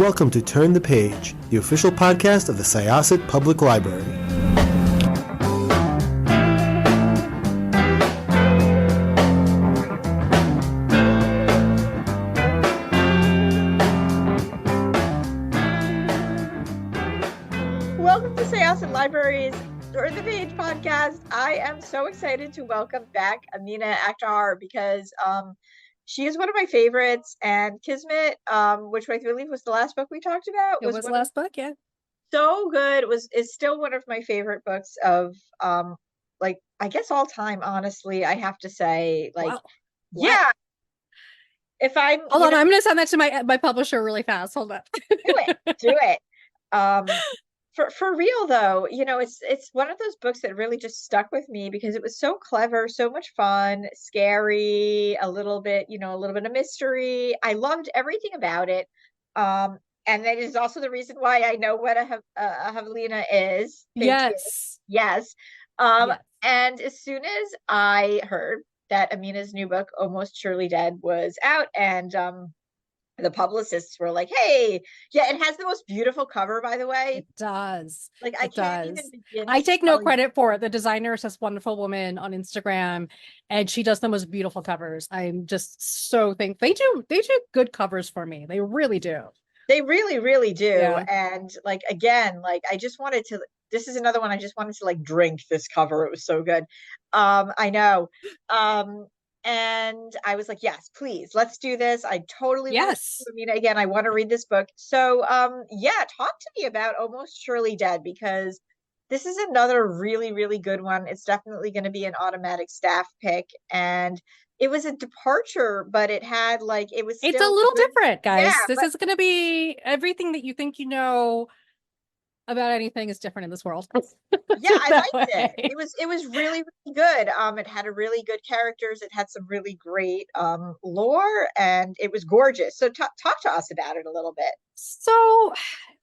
welcome to Turn the Page, the official podcast of the Syosset Public Library. Welcome to Syosset Library's Turn the Page podcast. I am so excited to welcome back Amina Akhtar because she is one of my favorites, and Kismet, which I believe was the last book we talked about. It was the last book, yeah. So good. Is still one of my favorite books of like, I guess, all time, honestly. I have to say, like, wow. Yeah. If I'm Hold on, I'm gonna send that to my publisher really fast. Hold up. Do it. For real though, it's one of those books that really just stuck with me because it was so clever, so much fun, scary, a little bit of mystery. I loved everything about it. And that is also the reason why I know what a javelina is. Yes. Yes. Yes. And as soon as I heard that Amina's new book, Almost Surely Dead, was out, and the publicists were like, hey, yeah, it has the most beautiful cover, by the way. It does. Like, I can't even begin. I take no credit for it. The designer is this wonderful woman on Instagram, and she does the most beautiful covers. I'm just so thankful. They do good covers for me. They really do. They really, really do. Yeah. And like, again, like, this is another one I just wanted to like drink this cover. It was so good. I know. And I was like, yes, please, let's do this. I totally yes. Again, I want to read this book. So talk to me about Almost Surely Dead, because this is another really, really good one. It's definitely going to be an automatic staff pick. And it was a departure, but it had it's a little different, guys. Yeah, this is going to be everything that you think you know about anything is different in this world. Yeah, I liked it. It was really, really good. It had a really good characters. It had some really great lore, and it was gorgeous. So talk to us about it a little bit. So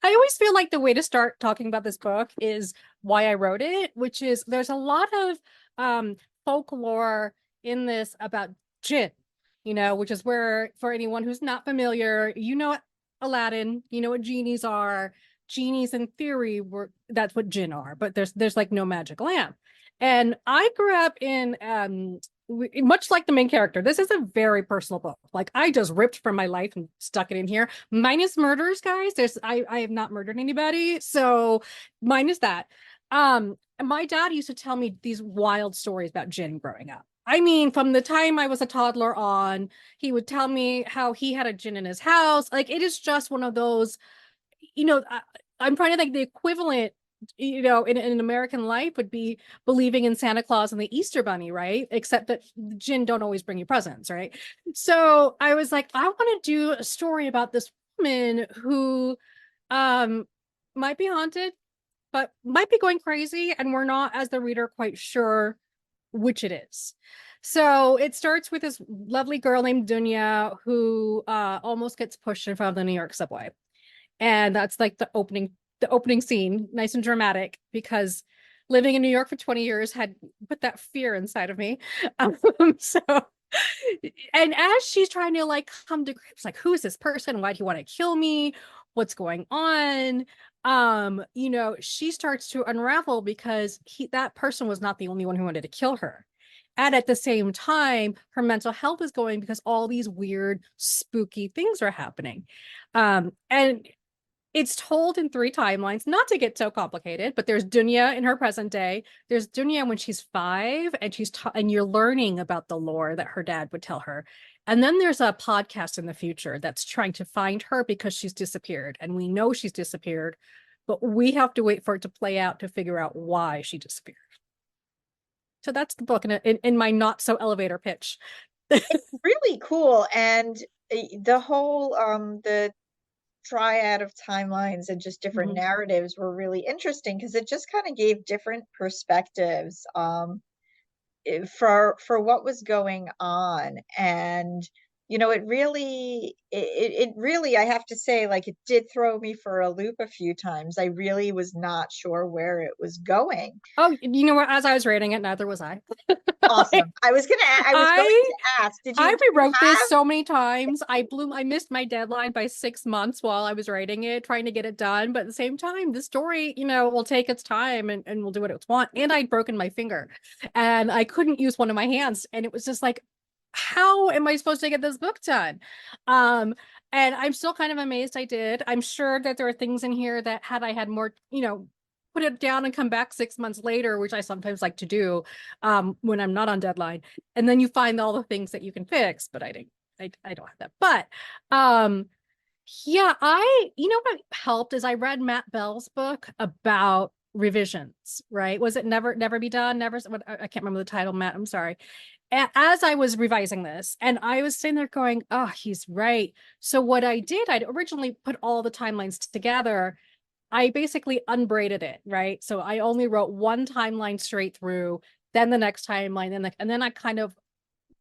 I always feel like the way to start talking about this book is why I wrote it, which is there's a lot of folklore in this about jinn, which is where, for anyone who's not familiar, Aladdin, what genies are. Genies in theory that's what jinn are, but there's like no magic lamp. And I grew up in much like the main character. This is a very personal book. Like, I just ripped from my life and stuck it in here, minus murders, guys. I have not murdered anybody, so minus that. My dad used to tell me these wild stories about jinn growing up. I mean, from the time I was a toddler on, he would tell me how he had a jinn in his house. Like, it is just one of those, I'm trying to think the equivalent, in American life would be believing in Santa Claus and the Easter Bunny, right? Except that the jinn don't always bring you presents, right? So I was like, I want to do a story about this woman who might be haunted, but might be going crazy, and we're not, as the reader, quite sure which it is. So it starts with this lovely girl named Dunya who almost gets pushed in front of the New York subway. And that's like the opening scene, nice and dramatic, because living in New York for 20 years had put that fear inside of me. So, and as she's trying to like come to grips, like, who is this person? Why do you want to kill me? What's going on? She starts to unravel because that person was not the only one who wanted to kill her. And at the same time, her mental health is going because all these weird, spooky things are happening. And it's told in 3 timelines, not to get so complicated, but there's Dunya in her present day. There's Dunya when she's 5, and and you're learning about the lore that her dad would tell her. And then there's a podcast in the future that's trying to find her because she's disappeared. And we know she's disappeared, but we have to wait for it to play out to figure out why she disappeared. So that's the book in my not so elevator pitch. It's really cool. And the whole, the triad of timelines and just different narratives were really interesting because it just kind of gave different perspectives for what was going on. And it really, I have to say, like, it did throw me for a loop a few times. I really was not sure where it was going. Oh, you know what? As I was reading it, neither was I. Like, Awesome. I was going I to ask, I did you rewrote this have, so many times. I missed my deadline by 6 months while I was writing it, trying to get it done. But at the same time, the story, will take its time and will do what it wants. And I'd broken my finger and I couldn't use one of my hands. And it was just like, how am I supposed to get this book done? Um, and I'm still kind of amazed I did. I'm sure that there are things in here that had I had more, put it down and come back 6 months later, which I sometimes like to do when I'm not on deadline. And then you find all the things that you can fix, but I didn't, I don't have that. But yeah, what helped is I read Matt Bell's book about revisions, right? Was it Never Be Done? Never, what, I can't remember the title, Matt, I'm sorry. As I was revising this, and I was sitting there going, oh, he's right. So what I did, I'd originally put all the timelines together. I basically unbraided it, right? So I only wrote one timeline straight through, then the next timeline, and then I kind of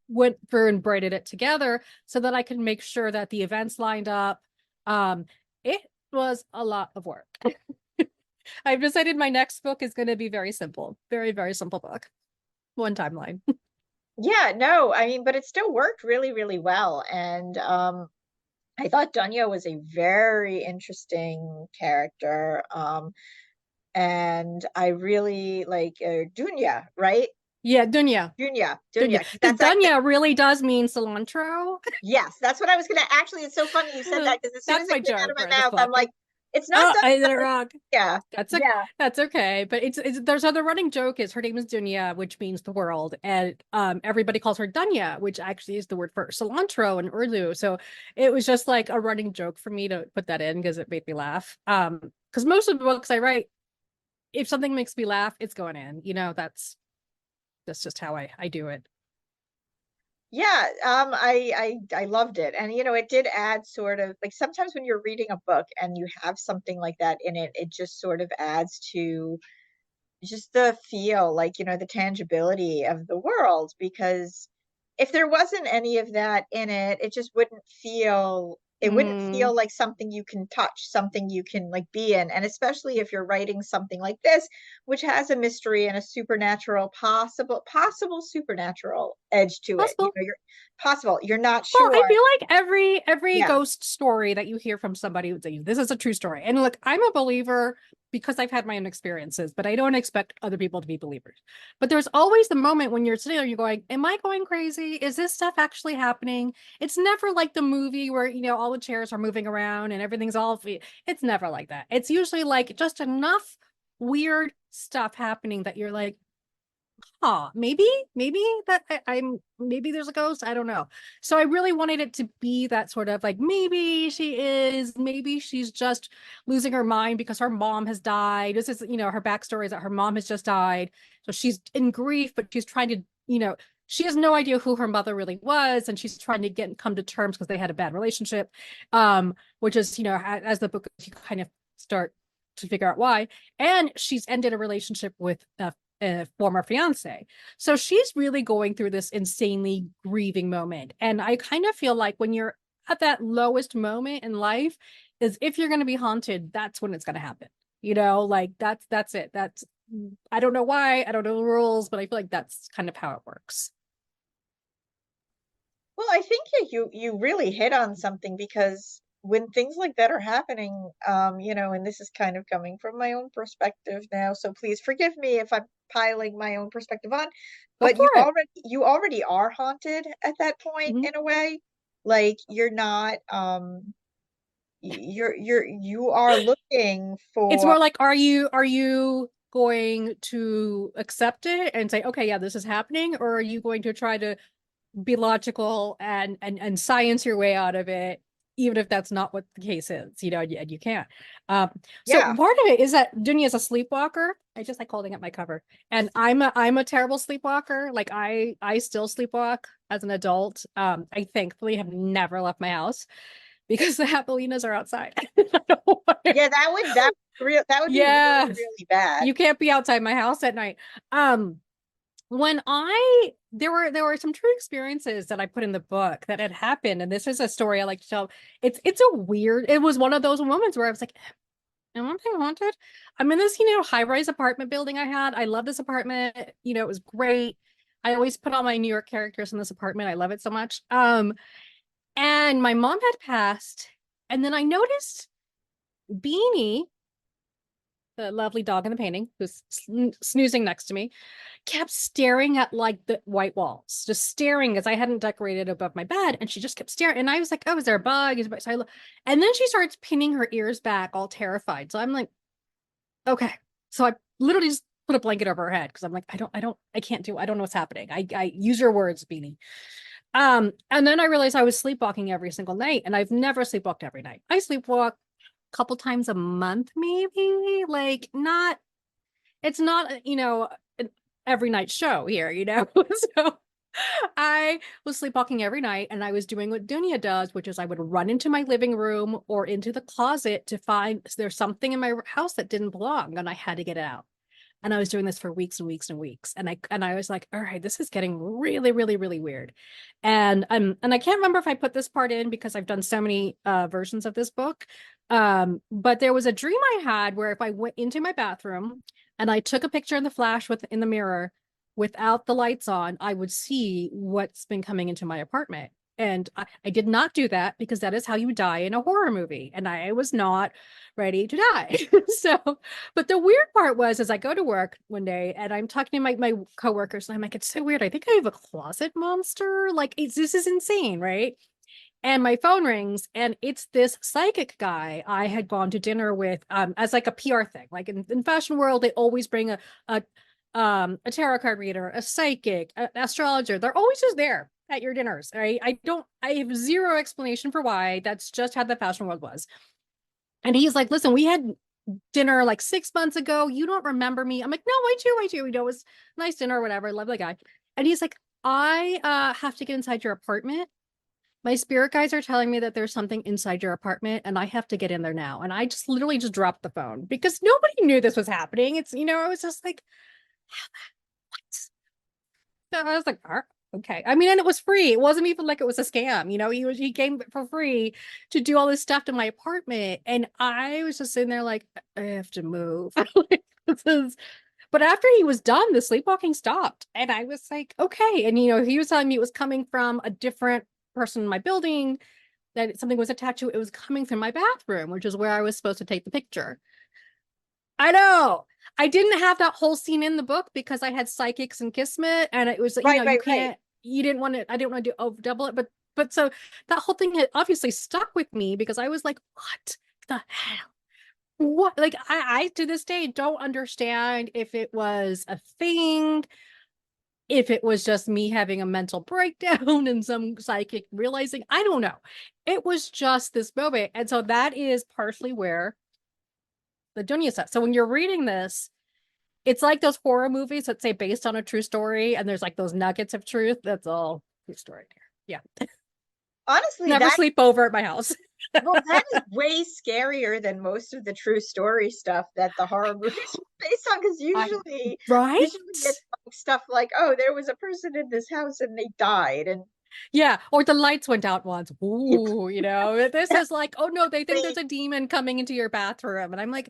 went through and braided it together so that I could make sure that the events lined up. It was a lot of work. I've decided my next book is going to be very simple, very, very simple book. One timeline. yeah, no, I mean, but it still worked really, really well. And I thought Dunya was a very interesting character. And I really like Dunya, right? Yeah, Dunya. Dunya, 'cause Because that's actually, Dunya really does mean cilantro. yes, that's what I was gonna, actually, it's so funny you said that, because as soon That's as my it came out joke of my for this mouth, I'm book. like, it's not Oh, I Dunya, did it wrong. yeah, That's yeah. that's okay. But it's there's other running joke is her name is Dunya, which means the world, and everybody calls her Dunya, which actually is the word for cilantro in Urdu. So it was just like a running joke for me to put that in because it made me laugh. Because most of the books I write, if something makes me laugh, it's going in. That's just how I do it. Yeah, I loved it. And it did add sort of like, sometimes when you're reading a book and you have something like that in it, it just sort of adds to just the feel, like, the tangibility of the world. Because if there wasn't any of that in it, it wouldn't feel Mm, like something you can touch, something you can like be in. And especially if you're writing something like this, which has a mystery and a supernatural, possible supernatural edge to it. possible. You're not Well, I sure. feel like every Yeah. ghost story that you hear from somebody would say, this is a true story. And look, I'm a believer because I've had my own experiences, but I don't expect other people to be believers. But there's always the moment when you're sitting there, you're going, am I going crazy? Is this stuff actually happening? It's never like the movie where, all the chairs are moving around and everything's all, it's never like that. It's usually like just enough weird stuff happening that you're like, maybe that I'm maybe there's a ghost. I don't know. So I really wanted it to be that sort of like maybe she's just losing her mind because her mom has died. This is, her backstory is that her mom has just died. So she's in grief, but she's trying to, she has no idea who her mother really was, and she's trying to come to terms because they had a bad relationship. Which is, as the book you kind of start to figure out why. And she's ended a relationship with a former fiance. So she's really going through this insanely grieving moment. And I kind of feel like when you're at that lowest moment in life, is if you're going to be haunted, that's when it's going to happen. Like that's it. I don't know why, I don't know the rules, but I feel like that's kind of how it works. Well, I think you really hit on something, because when things like that are happening, and this is kind of coming from my own perspective now, so please forgive me if I'm piling my own perspective on, Go but for it. you already are haunted at that point, Mhm. in a way. Like, you're not, you are looking It's for, more like, are you going to accept it and say, okay, yeah, this is happening, or are you going to try to be logical and science your way out of it, even if that's not what the case is, and you can't. So yeah. part of it is that Dunya is a sleepwalker. I just like holding up my cover, and I'm a terrible sleepwalker. Like I still sleepwalk as an adult. I thankfully have never left my house because the Japelinas are outside. I don't want to- Yeah, that would be really, Yeah, really bad. you can't be outside my house at night. Um, There were some true experiences that I put in the book that had happened, and this is a story I like to tell. It was one of those moments where I was like, am I being haunted? I'm in this, high-rise apartment building I had. I love this apartment. It was great. I always put all my New York characters in this apartment. I love it so much. And my mom had passed, and then I noticed Beanie, the lovely dog in the painting, who's snoozing next to me, kept staring at like the white walls, just staring as I hadn't decorated above my bed. And she just kept staring. And I was like, oh, is there a bug? And then she starts pinning her ears back, all terrified. So I'm like, okay. So I literally just put a blanket over her head because I'm like, I don't know what's happening. I use your words, Beanie. And then I realized I was sleepwalking every single night, and I've never sleepwalked every night. I sleepwalk a couple times a month, maybe. Like, it's not, an every night show here, So I was sleepwalking every night, and I was doing what Dunya does, which is I would run into my living room or into the closet to find there's something in my house that didn't belong, and I had to get it out. And I was doing this for weeks and weeks and weeks. And I was like, all right, this is getting really, really, really weird. And I can't remember if I put this part in because I've done so many versions of this book. But there was a dream I had where if I went into my bathroom and I took a picture in the flash in the mirror without the lights on, I would see what's been coming into my apartment. And I did not do that because that is how you die in a horror movie. And I was not ready to die. So, but the weird part was, as I go to work one day and I'm talking to my coworkers, and I'm like, it's so weird. I think I have a closet monster. Like, this is insane, right? And my phone rings, and it's this psychic guy I had gone to dinner with, as like a PR thing. Like in fashion world, they always bring a tarot card reader, a psychic, an astrologer. They're always just there at your dinners. Right? I have zero explanation for why. That's just how the fashion world was. And he's like, listen, we had dinner like 6 months ago. You don't remember me. I'm like, no, I do. It was a nice dinner or whatever. Lovely guy. And he's like, I have to get inside your apartment. My spirit guides are telling me that there's something inside your apartment, and I have to get in there now. And I just literally just dropped the phone because nobody knew this was happening. It's, I was just like, what? So I was like, okay. I mean, and it was free. It wasn't even like it was a scam. He came for free to do all this stuff to my apartment. And I was just sitting there like, I have to move. But after he was done, the sleepwalking stopped. And I was like, okay. And he was telling me it was coming from a different person in my building, that something was attached to it. It was coming from my bathroom, which is where I was supposed to take the picture. I know. I didn't have that whole scene in the book because I had psychics and Kismet, and it was, you didn't want to, I didn't want to do double it, but so that whole thing had obviously stuck with me because I was like, what the hell? What? Like, I to this day don't understand if it was a thing, if it was just me having a mental breakdown and some psychic realizing. I don't know. It was just this moment. And so that is partially where the Dunya stuff. So when you're reading this, it's like those horror movies that say based on a true story, and there's like those nuggets of truth. That's all true story here. Yeah. Honestly, never sleep over at my house. Well, that is way scarier than most of the true story stuff that the horror movies are based on. Because usually it's like stuff like, oh, there was a person in this house and they died, and yeah, or the lights went out once. Ooh, this is like, oh no, they think there's a demon coming into your bathroom, and I'm like,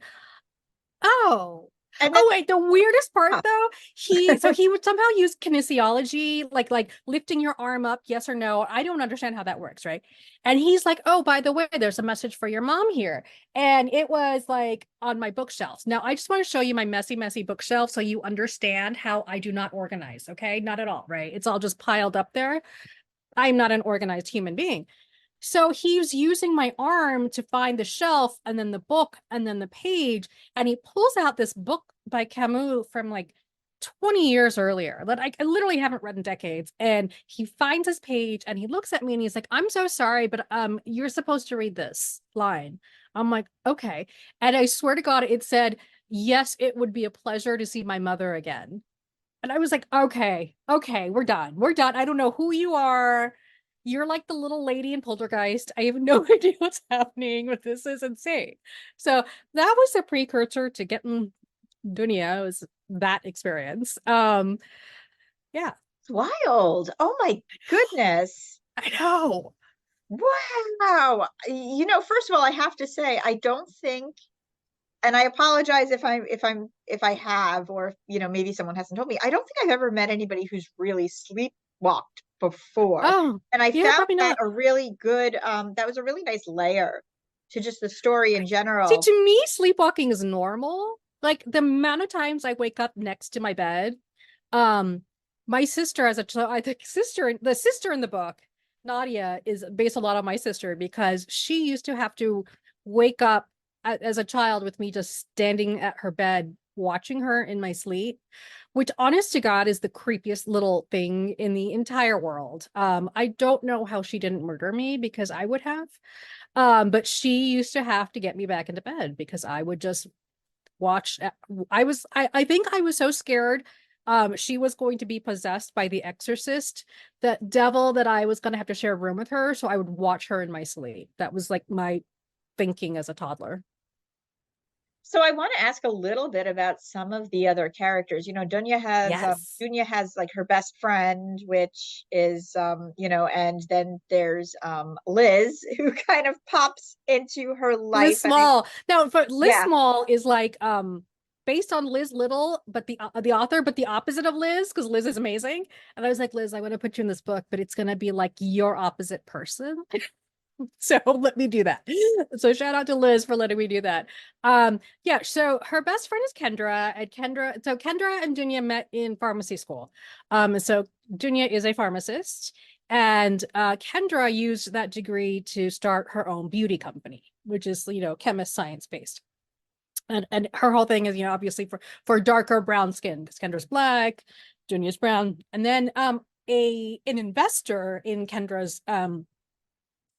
oh. And then, wait, the weirdest part though, he would somehow use kinesiology, like lifting your arm up, yes or no. I don't understand how that works, right? And he's like, oh, by the way, there's a message for your mom here. And it was like on my bookshelves. Now, I just want to show you my messy, messy bookshelf so you understand how I do not organize, okay? Not at all, right? It's all just piled up there. I'm not an organized human being. So he's using my arm to find the shelf and then the book and then the page. And he pulls out this book by Camus from like 20 years earlier that I literally haven't read in decades. And he finds his page and he looks at me and he's like, I'm so sorry, but you're supposed to read this line. I'm like, okay. And I swear to God, it said, yes, it would be a pleasure to see my mother again. And I was like, okay, we're done. I don't know who you are. You're like the little lady in Poltergeist. I have no idea what's happening, but this is insane. So that was the precursor to getting Dunya, was that experience. Yeah, It's wild. Oh my goodness. I know. Wow. First of all, I have to say, I don't think, and I apologize if I have, or if, maybe someone hasn't told me. I don't think I've ever met anybody who's really sleepwalked before. Oh, And I yeah, found probably that not. a really good, that was a really nice layer to just the story in See, general. to me, sleepwalking is normal. Like the amount of times I wake up next to my bed. Um, my sister as a child, I think the sister in the book, Nadia, is based a lot on my sister because she used to have to wake up as a child with me just standing at her bed watching her in my sleep, which honest to God is the creepiest little thing in the entire world. I don't know how she didn't murder me because I would have. But she used to have to get me back into bed because I would just watch. I think I was so scared she was going to be possessed by the exorcist, that devil, that I was going to have to share a room with her, so I would watch her in my sleep. That was like my thinking as a toddler. So I want to ask a little bit about some of the other characters. Yes. Dunya has like her best friend, which is and then there's Liz who kind of pops into her Liz life. And Small. No, but Liz yeah. Small is like based on Liz Little, but the author, but the opposite of Liz, because Liz is amazing. And I was like, Liz, I want to put you in this book, but it's gonna be like your opposite person. So let me do that. So shout out to Liz for letting me do that. Yeah, so her best friend is Kendra, and Kendra and Dunya met in pharmacy school. So Dunya is a pharmacist, and Kendra used that degree to start her own beauty company, which is, chemist science based. And her whole thing is, obviously for darker brown skin, because Kendra's black, Dunya's brown. And then an investor in Kendra's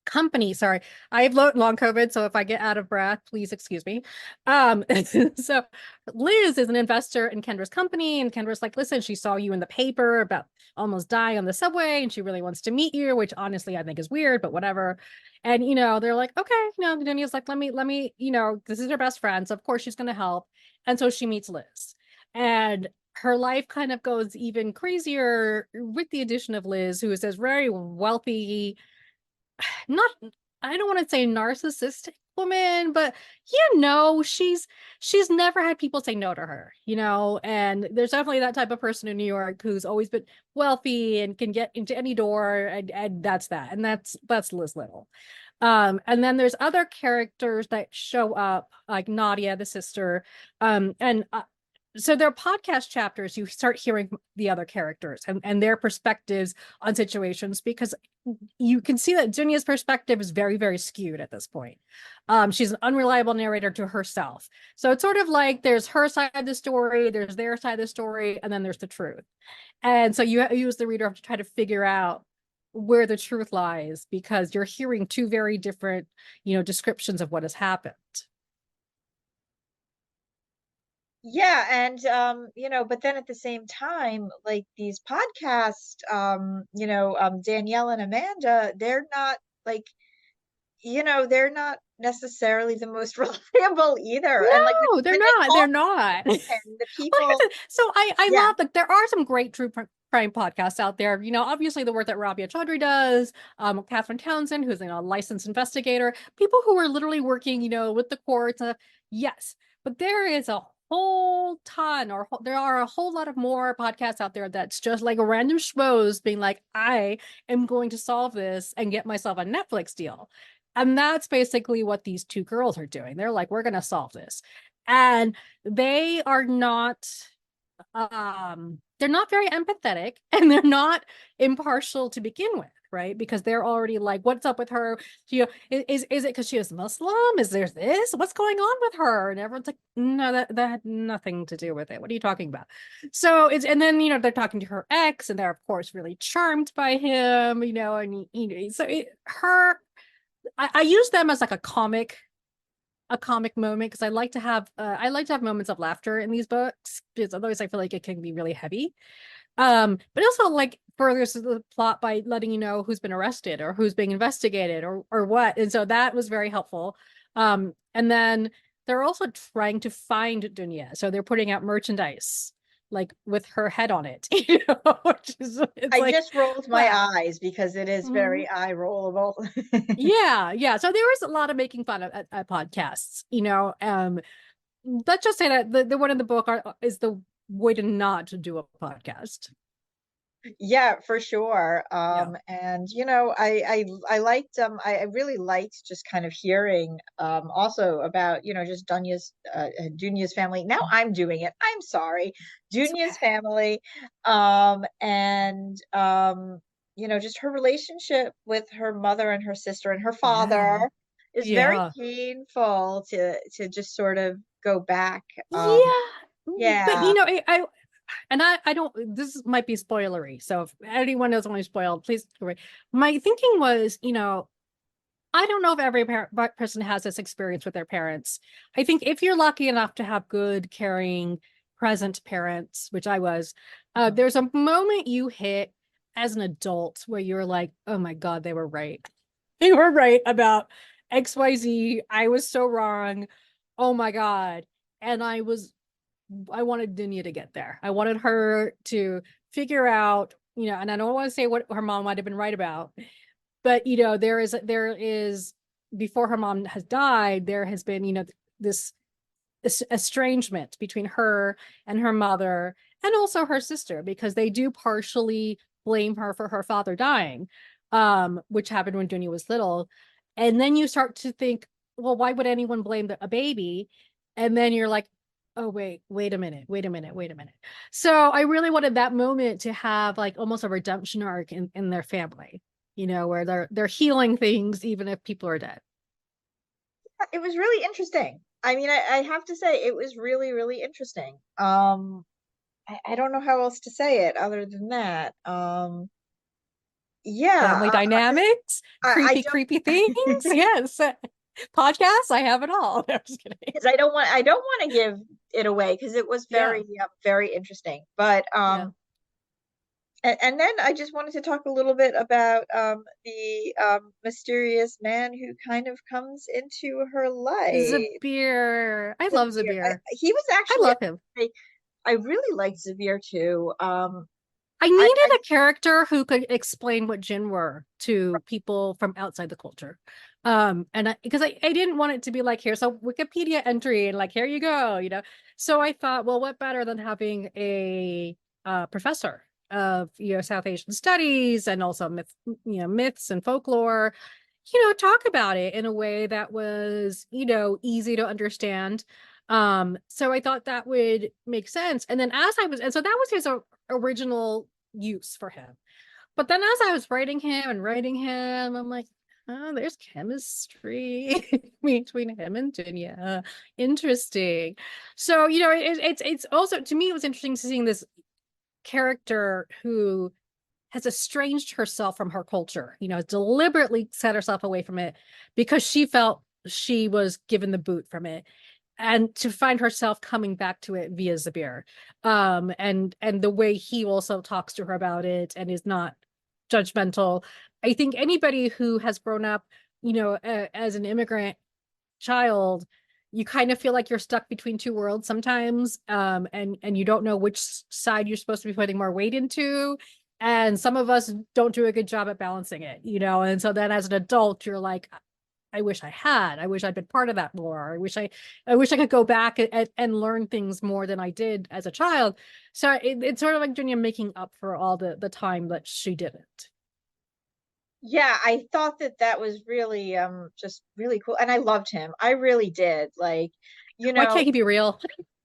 company. Sorry, I have long COVID, so if I get out of breath, please excuse me. So Liz is an investor in Kendra's company, and Kendra's like, listen, she saw you in the paper about almost dying on the subway, and she really wants to meet you, which honestly I think is weird, but whatever. And they're like, okay, Daniel's like, let me, this is her best friend, so of course she's gonna help. And so she meets Liz. And her life kind of goes even crazier with the addition of Liz, who is this very wealthy, not, I don't want to say narcissistic woman, but she's never had people say no to her, and there's definitely that type of person in New York who's always been wealthy and can get into any door, and that's that. And that's Liz Little. And then there's other characters that show up, like Nadia, the sister, and so their podcast chapters, you start hearing the other characters and their perspectives on situations, because you can see that Dunya's perspective is very, very skewed at this point. She's an unreliable narrator to herself. So it's sort of like there's her side of the story, there's their side of the story, and then there's the truth. And so you as the reader have to try to figure out where the truth lies, because you're hearing two very different, descriptions of what has happened. Yeah, and but then at the same time, like these podcasts, Danielle and Amanda, they're not like, they're not necessarily the most reliable either. And like No, they're when they not. call They're not. him, Well, the like I people, said, so I yeah. love that there are some great true crime podcasts out there. Obviously the work that Rabia Chaudhry does, Catherine Townsend, who's a licensed investigator, people who are literally working, with the courts. Yes, but there is a whole ton, or there are a whole lot of more podcasts out there that's just like a random schmoes being like, I am going to solve this and get myself a Netflix deal. And that's basically what these two girls are doing. They're like, we're going to solve this. And they are not they're not very empathetic, and they're not impartial to begin with, right? Because they're already like, what's up with her? Is it because she is Muslim? Is there this? What's going on with her? And everyone's like, no, that had nothing to do with it. What are you talking about? So and then they're talking to her ex, and they're of course really charmed by him, and so I use them as like a comic moment, because I like to have moments of laughter in these books, because otherwise I feel like it can be really heavy. But also like furthers the plot by letting you know who's been arrested or who's being investigated or what. And so that was very helpful. And then they're also trying to find Dunya. So they're putting out merchandise like with her head on it, you know, which is, it's I like, just rolled my wow. eyes because it is Mhm. very eye rollable. Yeah. So there was a lot of making fun of at podcasts, you know. Let's just say that the one in the book is the way to not to do a podcast. Yeah, for sure. Yeah. And you know, I liked I really liked just kind of hearing also about, you know, just Dunya's family. Now I'm doing it. I'm sorry. It's okay. Dunya's family. And you know, just her relationship with her mother and her sister and her father Yeah. is very Yeah. painful to just sort of go back. But Yeah. you know, I don't, might be spoilery. So if anyone knows only spoiled, please go away. My thinking was, you know, I don't know if every person has this experience with their parents. I think if you're lucky enough to have good, caring, present parents, which I was, there's a moment you hit as an adult where you're like, oh my God, they were right. They were right about XYZ. I was so wrong. Oh my God. And I wanted Dunya to get there. I wanted her to figure out, you know, and I don't want to say what her mom might have been right about, but you know, there is before her mom has died, there has been, you know, this estrangement between her and her mother and also her sister, because they do partially blame her for her father dying, which happened when Dunya was little. And then you start to think, well, why would anyone blame a baby? And then you're like, oh, wait a minute. So I really wanted that moment to have like almost a redemption arc in their family, you know, where they're healing things even if people are dead. It was really interesting. I mean, I have to say it was really, really interesting. I don't know how else to say it other than that. Yeah, Family dynamics, I creepy things. don't, Yes. Podcasts, I have it all. No, I'm just kidding. because I don't want to give it away because it was Yeah. very, very interesting. But Yeah. and then I just wanted to talk a little bit about the mysterious man who kind of comes into her life. Zabir. I love Zabir. Zabir. He was I actually, love him. I really liked Zabir too. I I needed a character who could explain what jinn were to people from outside the culture. And because I didn't want it to be like, here's a Wikipedia entry and like, here you go, you know. So I thought, well, what better than having a professor of, you know, South Asian studies and also myths and folklore, you know, talk about it in a way that was, you know, easy to understand. So I thought that would make sense. And then and so that was his original use for him. But then as I was writing him, I'm like, oh, there's chemistry between him and Dunya. Interesting. So, you know, it's also, to me, it was interesting seeing this character who has estranged herself from her culture, you know, has deliberately set herself away from it because she felt she was given the boot from it, and to find herself coming back to it via Zabir. And the way he also talks to her about it and is not judgmental. I think anybody who has grown up, you know, as an immigrant child, you kind of feel like you're stuck between two worlds sometimes, and you don't know which side you're supposed to be putting more weight into, and some of us don't do a good job at balancing it, you know. And so then as an adult you're like, I wish I'd been part of that more. I wish I could go back and learn things more than I did as a child. So it's sort of like Dunya making up for all the time that she didn't. yeah, I thought that that was really just really cool, and I loved him. I really did. Like, you Why know, can't he be real?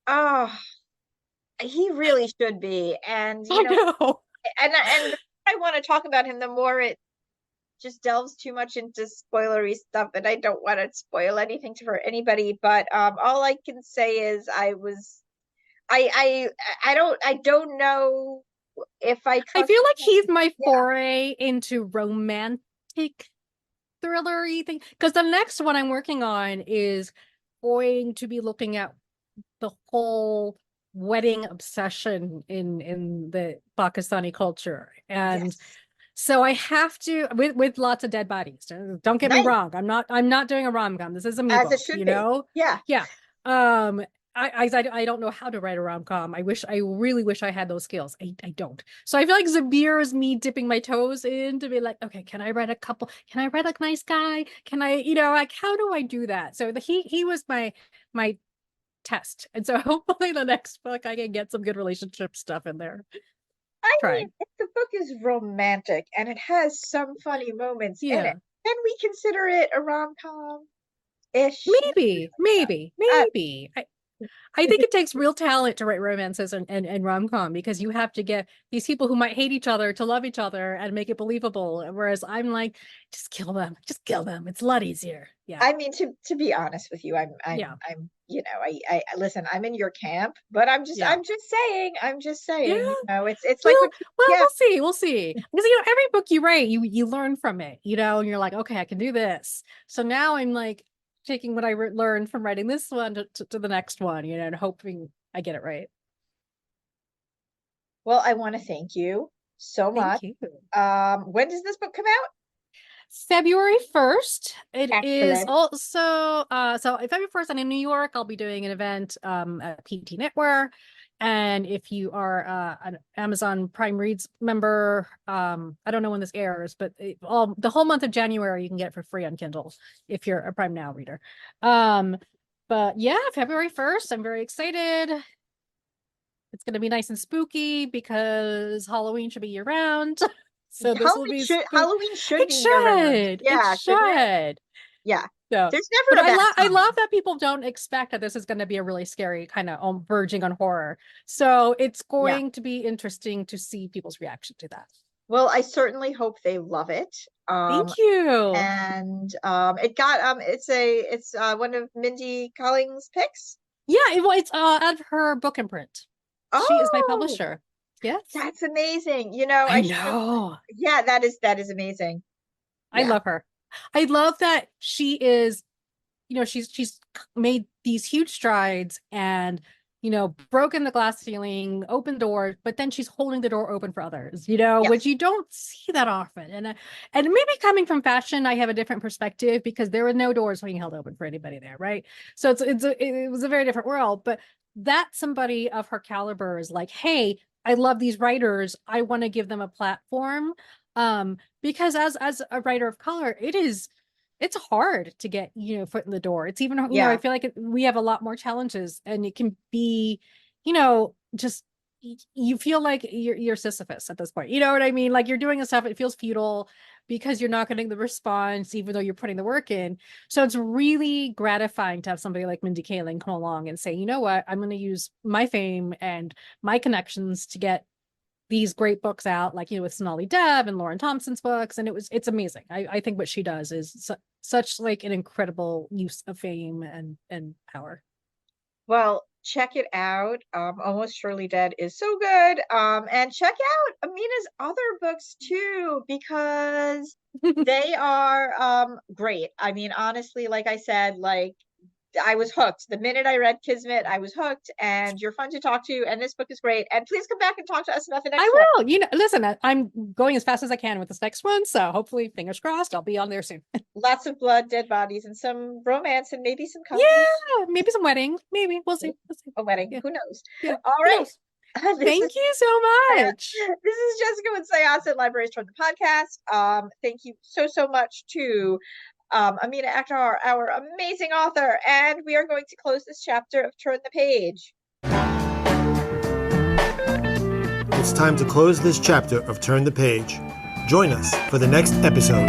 oh, he really should be. And you I know, know. and the more I want to talk about him, the more it just delves too much into spoilery stuff, and I don't want to spoil anything for anybody. But all I can say is I I don't know if I I trust feel like him. he's my Yeah. foray into romantic thrillery thing, because the next one I'm working on is going to be looking at the whole wedding obsession in the Pakistani culture. And Yes. so I have to, with lots of dead bodies. Don't get me Nice. wrong. I'm not doing a rom-com. This is a me As it book, should you be. know? Yeah. Yeah. Um I don't know how to write a rom-com. I really wish I had those skills. I don't. So I feel like Zabir is me dipping my toes in to be like, okay, can I write a couple? Can I write a nice guy? Can I, like, how do I do that? So he was my test. And so hopefully the next book I can get some good relationship stuff in there. I mean, if the book is romantic and it has some funny moments in it, can we consider it a rom-com-ish? Maybe. I think it takes real talent to write romances and rom-com, because you have to get these people who might hate each other to love each other and make it believable. Whereas I'm like, just kill them. It's a lot easier. Yeah. I mean, to be honest with you, I'm I listen, I'm in your camp, but I'm just saying, Yeah. it's like we'll see. Because every book you write, you learn from it, and you're like, okay, I can do this. So now I'm like taking what I learned from writing this one to the next one, and hoping I get it right. Well, I want to thank you so much. Thank you. When does this book come out? February 1st. It is Excellent. also so February 1st, I'm in New York. I'll be doing an event at PT Knitwear. And if you are an Amazon Prime Reads member, I don't know when this airs, but the whole month of January you can get it for free on Kindle if you're a Prime Now reader. But yeah, February 1st, I'm very excited. It's going to be nice and spooky because Halloween should be year round. So this will be Halloween should be year round. Yeah, it should. Yeah. So, there's never I love that people don't expect that this is going to be a really scary kind of verging on horror. So it's going to be interesting to see people's reaction to that. Well, I certainly hope they love it. Thank you. And it got it's one of Mindy Collins' picks. Yeah, it's out of her book imprint. She is my publisher. Yes. That's amazing. I know. Yeah, that is amazing. I love her. I love that she is, she's made these huge strides and, broken the glass ceiling, opened doors, but then she's holding the door open for others, which you don't see that often. And maybe coming from fashion, I have a different perspective because there were no doors being held open for anybody there, right? So it was a very different world, but that somebody of her caliber is like, hey, I love these writers. I want to give them a platform. Because as a writer of color, it's hard to get, foot in the door. It's even, I feel like we have a lot more challenges, and it can be, just, you feel like you're Sisyphus at this point. You know what I mean? Like you're doing this stuff, it feels futile because you're not getting the response, even though you're putting the work in. So it's really gratifying to have somebody like Mindy Kaling come along and say, you know what, I'm going to use my fame and my connections to get these great books out, like, with Sonali Dev and Lauren Thompson's books. And it's amazing. I think what she does is such like an incredible use of fame and power. Well, check it out. Almost Surely Dead is so good. And check out Amina's other books too, because they are great. I mean, honestly, like I said, I was hooked. The minute I read Kismet, I was hooked, and you're fun to talk to, and this book is great. And please come back and talk to us about the next one. I will. Listen, I'm going as fast as I can with this next one, so hopefully, fingers crossed, I'll be on there soon. Lots of blood, dead bodies, and some romance, and maybe some colors. Yeah, maybe some wedding. Maybe. We'll see. A wedding. Yeah. Who knows? Yeah. All right. Thank you so much. This is Jessica with Syosset Libraries Toward the Podcast. Thank you so much to Amina Akhtar, our amazing author, and we are going to close this chapter of Turn the Page. It's time to close this chapter of Turn the Page. Join us for the next episode.